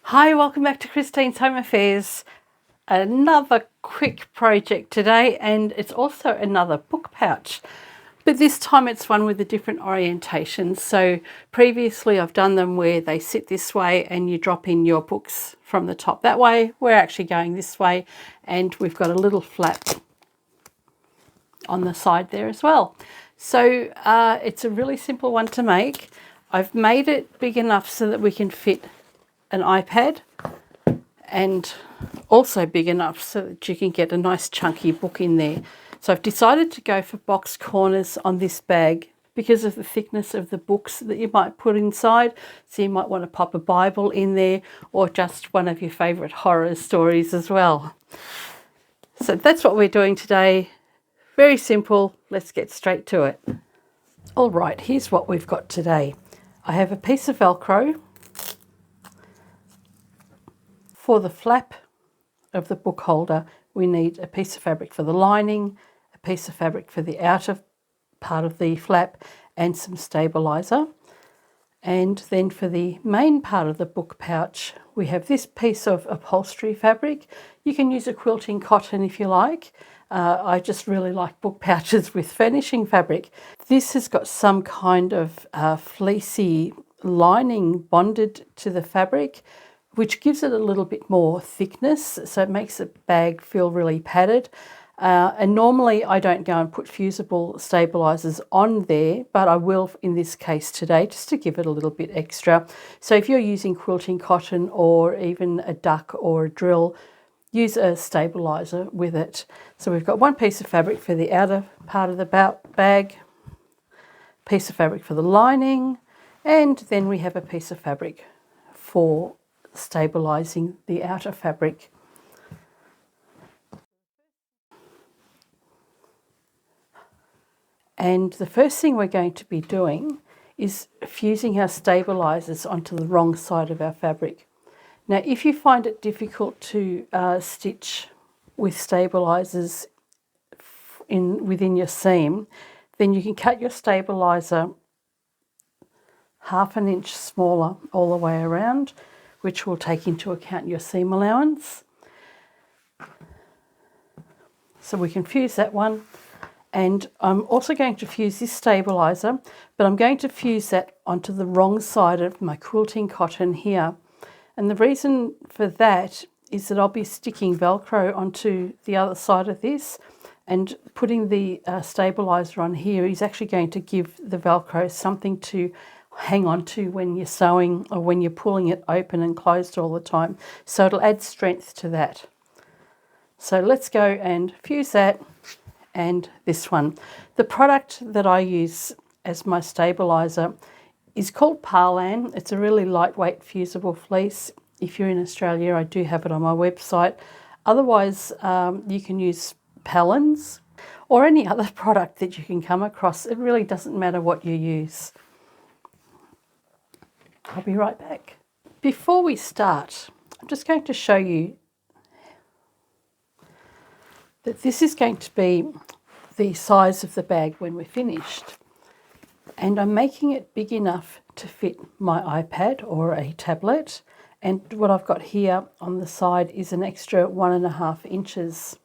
Hi, welcome back to Christine's Home Affairs. Another quick project today, and it's also another book pouch, but this time it's one with a different orientation. So previously I've done them where they sit this way and you drop in your books from the top that way. We're actually going this way, and we've got a little flap on the side there as well. So it's a really simple one to make. I've made it big enough so that we can fit an iPad, and also big enough so that you can get a nice chunky book in there. So I've decided to go for box corners on this bag because of the thickness of the books that you might put inside. So you might want to pop a Bible in there, or just one of your favourite horror stories as well. So that's what we're doing today. Very simple. Let's get straight to it. All right, here's what we've got today. I have a piece of Velcro. For the flap of the book holder, we need a piece of fabric for the lining, a piece of fabric for the outer part of the flap, and some stabilizer. And then for the main part of the book pouch, we have this piece of upholstery fabric. You can use a quilting cotton if you like. I just really like book pouches with furnishing fabric. This has got some kind of fleecy lining bonded to the fabric, which gives it a little bit more thickness, so it makes the bag feel really padded. And normally I don't go and put fusible stabilizers on there, but I will in this case today, just to give it a little bit extra. So if you're using quilting cotton or even a duck or a drill, use a stabilizer with it. So we've got one piece of fabric for the outer part of the bag, piece of fabric for the lining, and then we have a piece of fabric for stabilizing the outer fabric. And the first thing we're going to be doing is fusing our stabilizers onto the wrong side of our fabric. Now, if you find it difficult to stitch with stabilizers within your seam, then you can cut your stabilizer 1/2 inch smaller all the way around, which will take into account your seam allowance. So we can fuse that one. And I'm also going to fuse this stabilizer, but I'm going to fuse that onto the wrong side of my quilting cotton here. And the reason for that is that I'll be sticking Velcro onto the other side of this, and putting the stabilizer on here is actually going to give the Velcro something to hang on to when you're sewing or when you're pulling it open and closed all the time. So it'll add strength to that. So let's go and fuse that and this one. The product that I use as my stabilizer is called Parlan. It's a really lightweight fusible fleece. If you're in Australia, I do have it on my website. Otherwise, you can use Pallans or any other product that you can come across. It really doesn't matter what you use. I'll be right back. Before we start, I'm just going to show you that this is going to be the size of the bag when we're finished. And I'm making it big enough to fit my iPad or a tablet. And what I've got here on the side is an extra 1.5 inches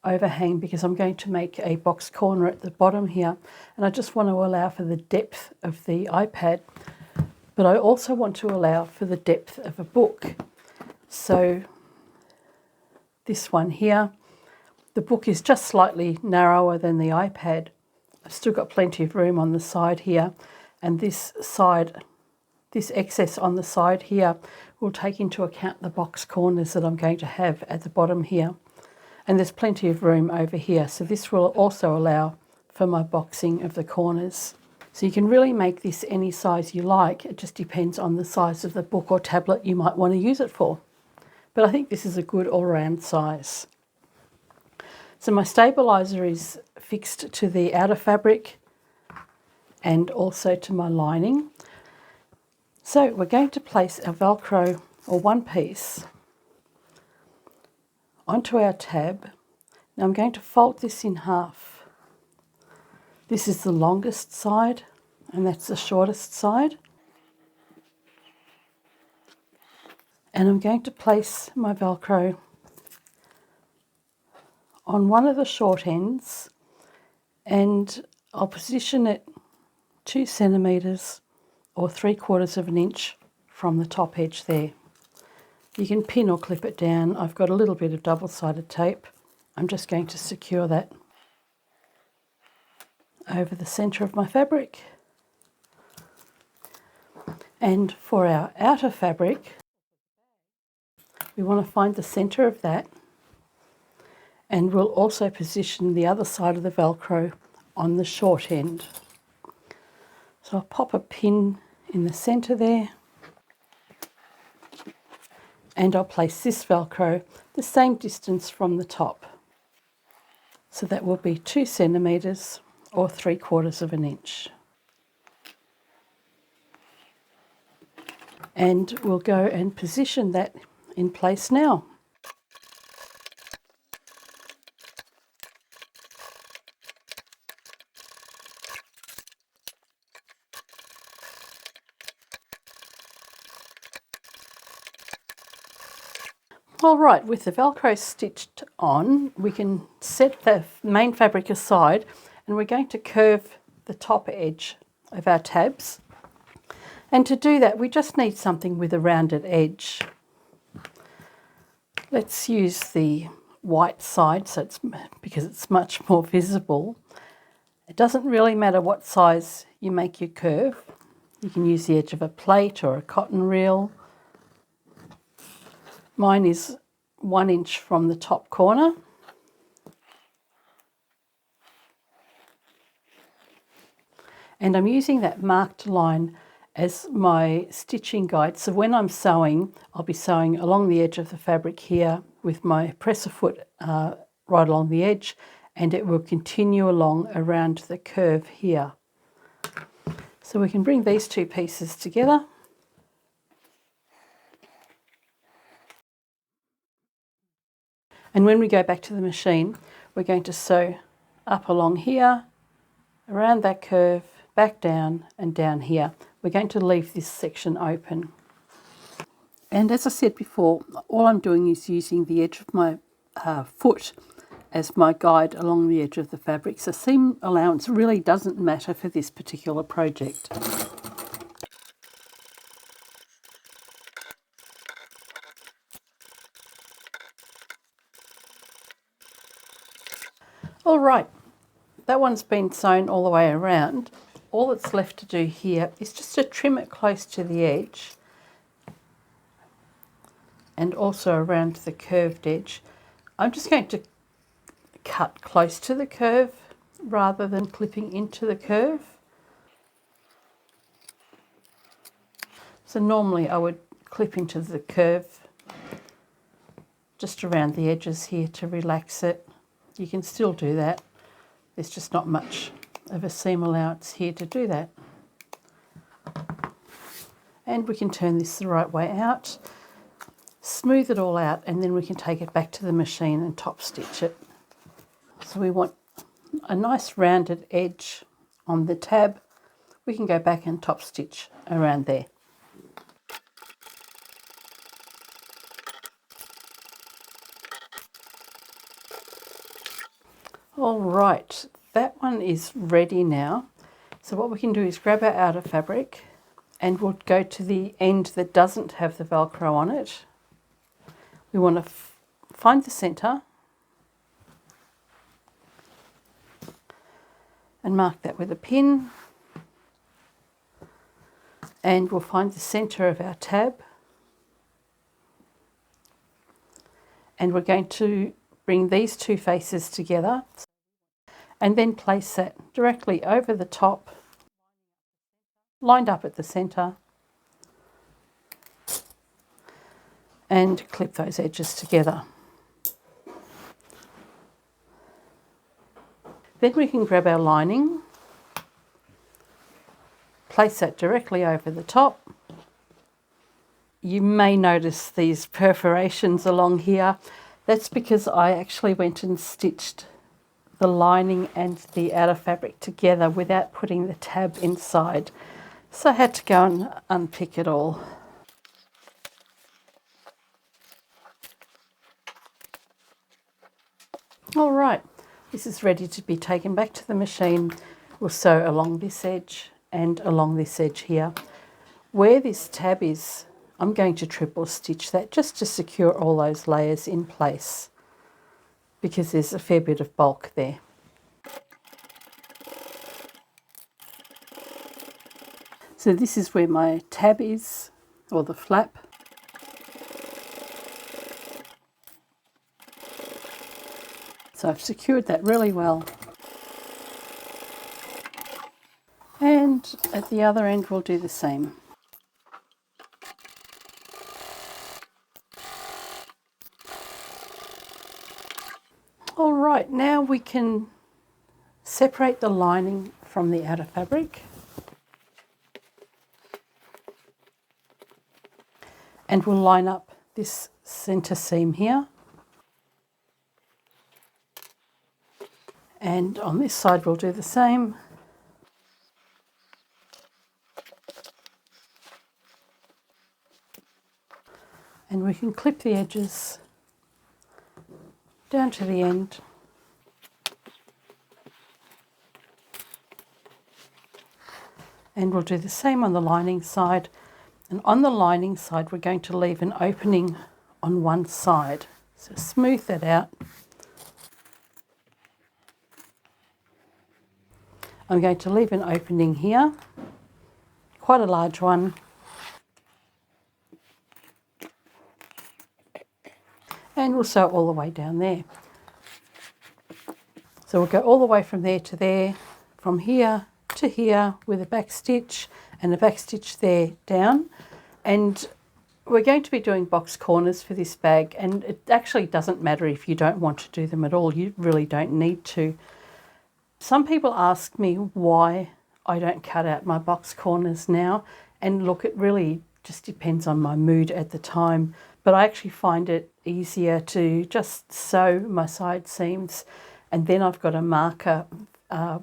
overhang, because I'm going to make a box corner at the bottom here. And I just want to allow for the depth of the iPad, but I also want to allow for the depth of a book. So this one here, the book is just slightly narrower than the iPad. I've still got plenty of room on the side here, and this excess on the side here will take into account the box corners that I'm going to have at the bottom here. And there's plenty of room over here, so this will also allow for my boxing of the corners. So you can really make this any size you like. It just depends on the size of the book or tablet you might want to use it for. But I think this is a good all-round size. So my stabilizer is fixed to the outer fabric and also to my lining. So we're going to place our Velcro, or one piece, onto our tab. Now I'm going to fold this in half. This is the longest side and that's the shortest side. And I'm going to place my Velcro on one of the short ends, and I'll position it 2 centimetres or 3/4 of an inch from the top edge there. You can pin or clip it down. I've got a little bit of double-sided tape. I'm just going to secure that over the centre of my fabric. And for our outer fabric, we want to find the centre of that, and we'll also position the other side of the Velcro on the short end. So I'll pop a pin in the centre there, and I'll place this Velcro the same distance from the top. So that will be 2 centimetres or 3/4 of an inch. And we'll go and position that in place now. All right, with the Velcro stitched on, we can set the main fabric aside, and we're going to curve the top edge of our tabs. And to do that, we just need something with a rounded edge. Let's use the white side, because it's much more visible. It doesn't really matter what size you make your curve. You can use the edge of a plate or a cotton reel. Mine is 1 inch from the top corner. And I'm using that marked line as my stitching guide. So when I'm sewing, I'll be sewing along the edge of the fabric here with my presser foot right along the edge, and it will continue along around the curve here. So we can bring these two pieces together. And when we go back to the machine, we're going to sew up along here, around that curve, back down and down here. We're going to leave this section open. And as I said before, all I'm doing is using the edge of my foot as my guide along the edge of the fabric. So seam allowance really doesn't matter for this particular project. All right, that one's been sewn all the way around. All that's left to do here is just to trim it close to the edge and also around the curved edge. I'm just going to cut close to the curve rather than clipping into the curve. So normally I would clip into the curve just around the edges here to relax it. You can still do that. There's just not much of a seam allowance here to do that. And we can turn this the right way out, smooth it all out, and then we can take it back to the machine and top stitch it. So we want a nice rounded edge on the tab. We can go back and top stitch around there. All right, that one is ready now. So what we can do is grab our outer fabric and we'll go to the end that doesn't have the Velcro on it. We want to find the centre and mark that with a pin, and we'll find the centre of our tab, and we're going to bring these two faces together and then place that directly over the top, lined up at the centre, and clip those edges together. Then we can grab our lining, place that directly over the top. You may notice these perforations along here. That's because I actually went and stitched the lining and the outer fabric together without putting the tab inside. So I had to go and unpick it all. All right, this is ready to be taken back to the machine. We'll sew along this edge and along this edge here. Where this tab is, I'm going to triple stitch that just to secure all those layers in place because there's a fair bit of bulk there. So this is where my tab is, or the flap. So I've secured that really well. And at the other end we'll do the same. All right, now we can separate the lining from the outer fabric. And we'll line up this centre seam here. And on this side we'll do the same. And we can clip the edges down to the end. And we'll do the same on the lining side. And on the lining side we're going to leave an opening on one side. So smooth that out. I'm going to leave an opening here, quite a large one. And we'll sew all the way down there. So we'll go all the way from there to there, from here to here with a back stitch and a back stitch there down. And we're going to be doing box corners for this bag, and it actually doesn't matter if you don't want to do them at all. You really don't need to. Some people ask me why I don't cut out my box corners now, and look, it really just depends on my mood at the time, but I actually find it easier to just sew my side seams, and then I've got a marker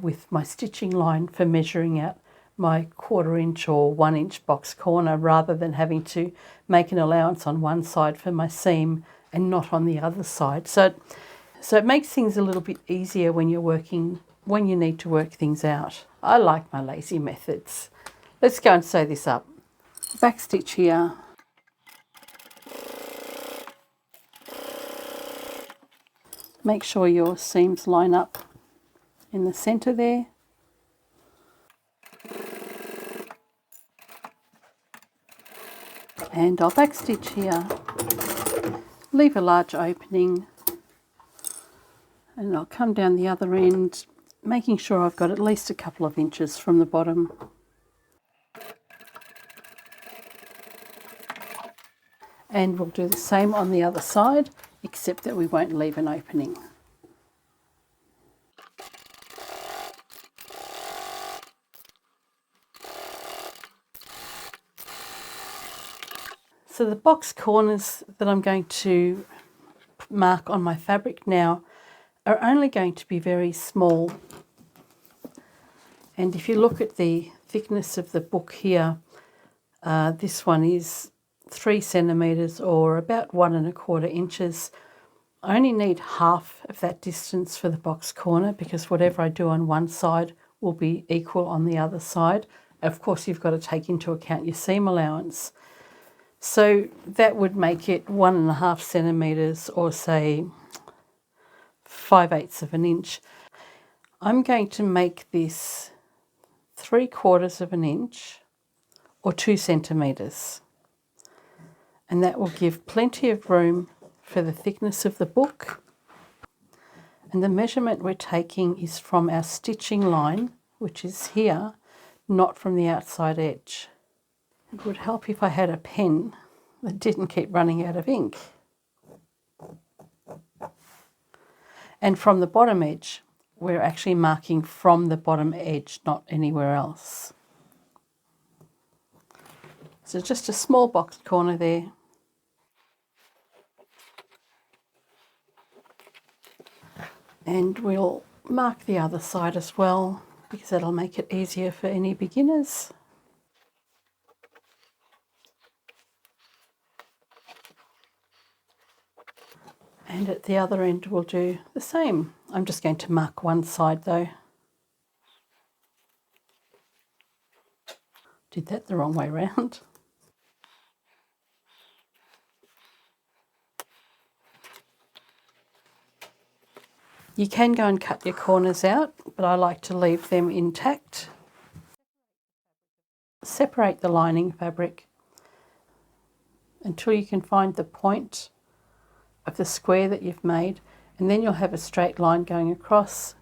with my stitching line for measuring out my 1/4 inch or 1 inch box corner, rather than having to make an allowance on one side for my seam and not on the other side. So it makes things a little bit easier when you're working, when you need to work things out. I like my lazy methods. Let's go and sew this up. Back stitch here. Make sure your seams line up in the centre there. And I'll back stitch here, leave a large opening, and I'll come down the other end, making sure I've got at least a couple of inches from the bottom. And we'll do the same on the other side, except that we won't leave an opening. So the box corners that I'm going to mark on my fabric now are only going to be very small. And if you look at the thickness of the book here, this one is 3 centimetres or about 1 1/4 inches. I only need half of that distance for the box corner, because whatever I do on one side will be equal on the other side. Of course, you've got to take into account your seam allowance. So that would make it 1 1/2 centimetres, or say 5/8 of an inch. I'm going to make this 3/4 inch or 2 centimetres. And that will give plenty of room for the thickness of the book. And the measurement we're taking is from our stitching line, which is here, not from the outside edge. It would help if I had a pen that didn't keep running out of ink. And from the bottom edge, we're actually marking from the bottom edge, not anywhere else. So just a small box corner there. And we'll mark the other side as well, because that'll make it easier for any beginners. And at the other end we'll do the same. I'm just going to mark one side though. Did that the wrong way round. You can go and cut your corners out, but I like to leave them intact. Separate the lining fabric until you can find the point of the square that you've made, and then you'll have a straight line going across.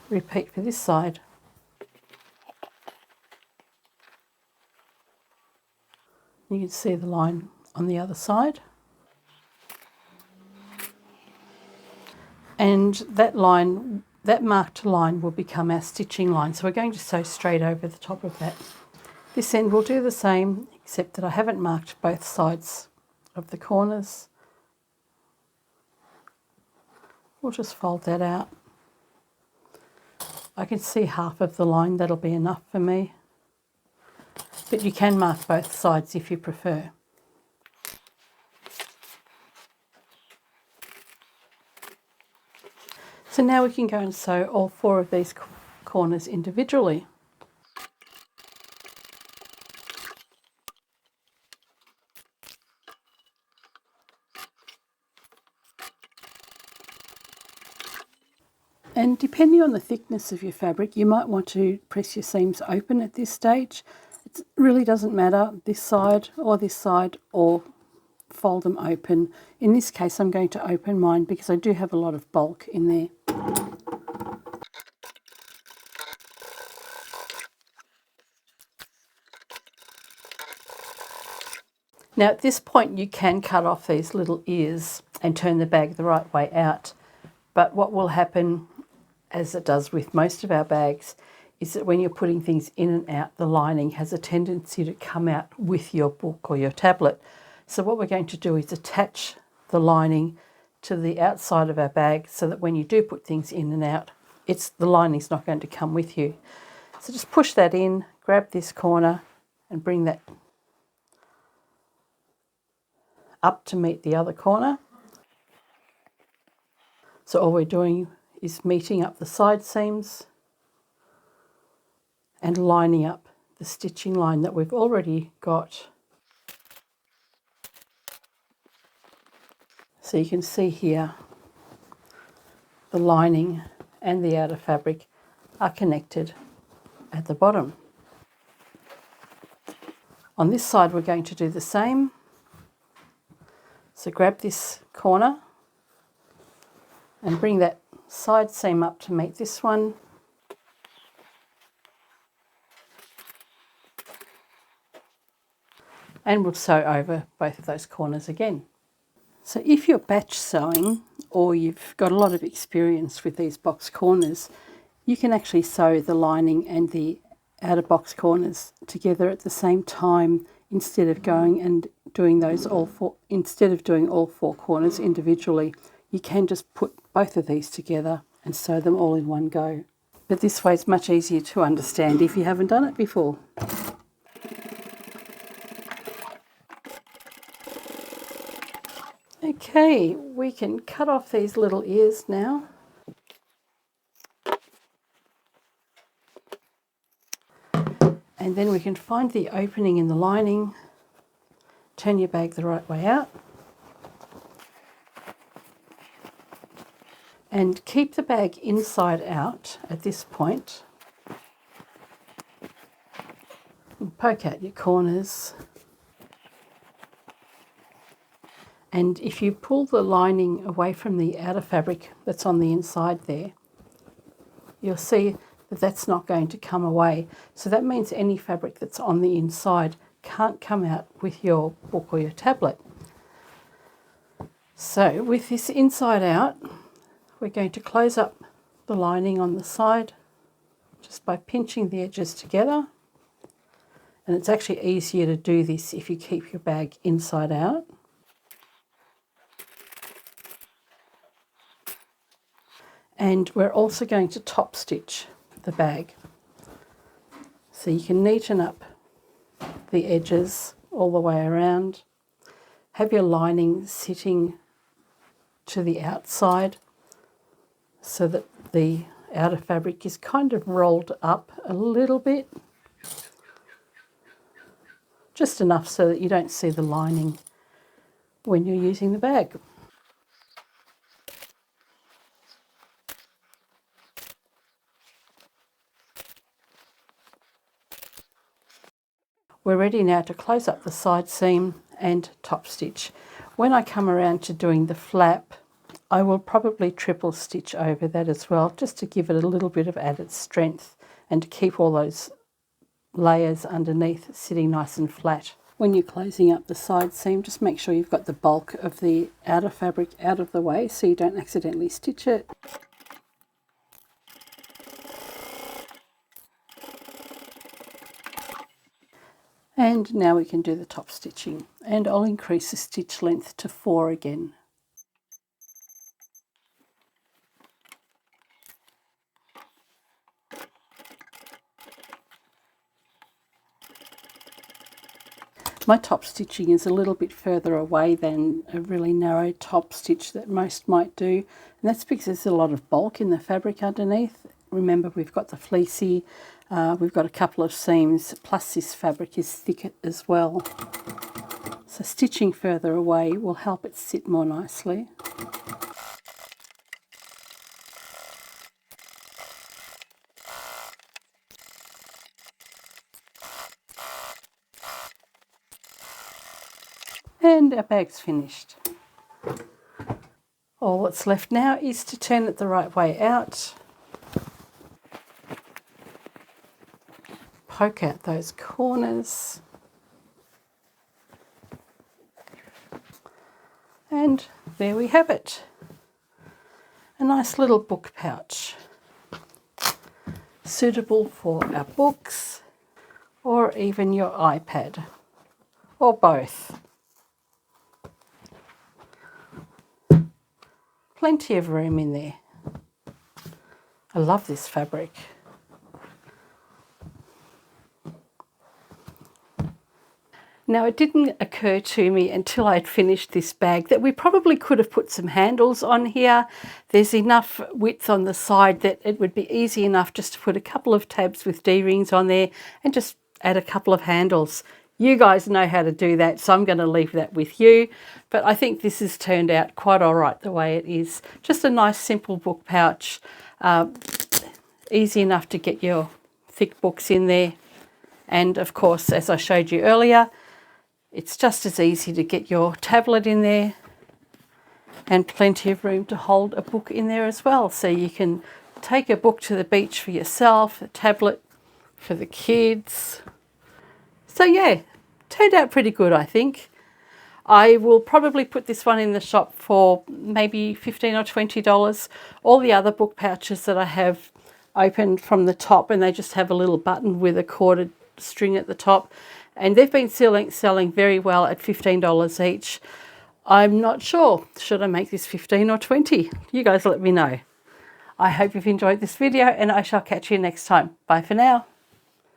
Repeat for this side. You can see the line on the other side. And that line, that marked line, will become our stitching line. So we're going to sew straight over the top of that. This end will do the same, except that I haven't marked both sides of the corners. We'll just fold that out. I can see half of the line, that'll be enough for me. But you can mark both sides if you prefer. So now we can go and sew all 4 of these corners individually. And depending on the thickness of your fabric, you might want to press your seams open at this stage. It really doesn't matter, this side, or fold them open. In this case, I'm going to open mine because I do have a lot of bulk in there. Now at this point you can cut off these little ears and turn the bag the right way out, but what will happen, as it does with most of our bags, is that when you're putting things in and out, the lining has a tendency to come out with your book or your tablet. So what we're going to do is attach the lining to the outside of our bag so that when you do put things in and out, the lining's not going to come with you. So just push that in, grab this corner and bring that up to meet the other corner. So all we're doing is meeting up the side seams and lining up the stitching line that we've already got. So you can see here the lining and the outer fabric are connected at the bottom. On this side we're going to do the same. So grab this corner and bring that side seam up to meet this one. And we'll sew over both of those corners again. So if you're batch sewing or you've got a lot of experience with these box corners, you can actually sew the lining and the outer box corners together at the same time instead of going and doing all 4 corners individually. You can just put both of these together and sew them all in one go. But this way is much easier to understand if you haven't done it before. Okay, we can cut off these little ears now. And then we can find the opening in the lining, turn your bag the right way out, and keep the bag inside out at this point. And poke out your corners. And if you pull the lining away from the outer fabric that's on the inside there, you'll see that that's not going to come away. So that means any fabric that's on the inside can't come out with your book or your tablet. So with this inside out, we're going to close up the lining on the side just by pinching the edges together. And it's actually easier to do this if you keep your bag inside out. And we're also going to top stitch the bag. So you can neaten up the edges all the way around. have your lining sitting to the outside so that the outer fabric is kind of rolled up a little bit, just enough so that you don't see the lining when you're using the bag. We're ready now to close up the side seam and top stitch. When I come around to doing the flap, I will probably triple stitch over that as well, just to give it a little bit of added strength and to keep all those layers underneath sitting nice and flat. When you're closing up the side seam, just make sure you've got the bulk of the outer fabric out of the way so you don't accidentally stitch it. And now we can do the top stitching, and I'll increase the stitch length to 4 again. My top stitching is a little bit further away than a really narrow top stitch that most might do, and that's because there's a lot of bulk in the fabric underneath. Remember, we've got the fleecy, we've got a couple of seams, plus this fabric is thick as well. So stitching further away will help it sit more nicely. And our bag's finished. All that's left now is to turn it the right way out. Poke out those corners. And there we have it. A nice little book pouch. Suitable for our books or even your iPad or both. Plenty of room in there. I love this fabric. Now, it didn't occur to me until I'd finished this bag that we probably could have put some handles on here. There's enough width on the side that it would be easy enough just to put a couple of tabs with D-rings on there and just add a couple of handles. You guys know how to do that, so I'm going to leave that with you. But I think this has turned out quite all right the way it is. Just a nice simple book pouch. Easy enough to get your thick books in there. And of course, as I showed you earlier, it's just as easy to get your tablet in there, and plenty of room to hold a book in there as well. So you can take a book to the beach for yourself, a tablet for the kids. So yeah, turned out pretty good, I think. I will probably put this one in the shop for maybe $15 or $20. All the other book pouches that I have opened from the top, and they just have a little button with a corded string at the top, and they've been selling very well at $15 each. I'm not sure, should I make this 15 or 20? You guys let me know. I hope you've enjoyed this video, and I shall catch you next time. Bye for now.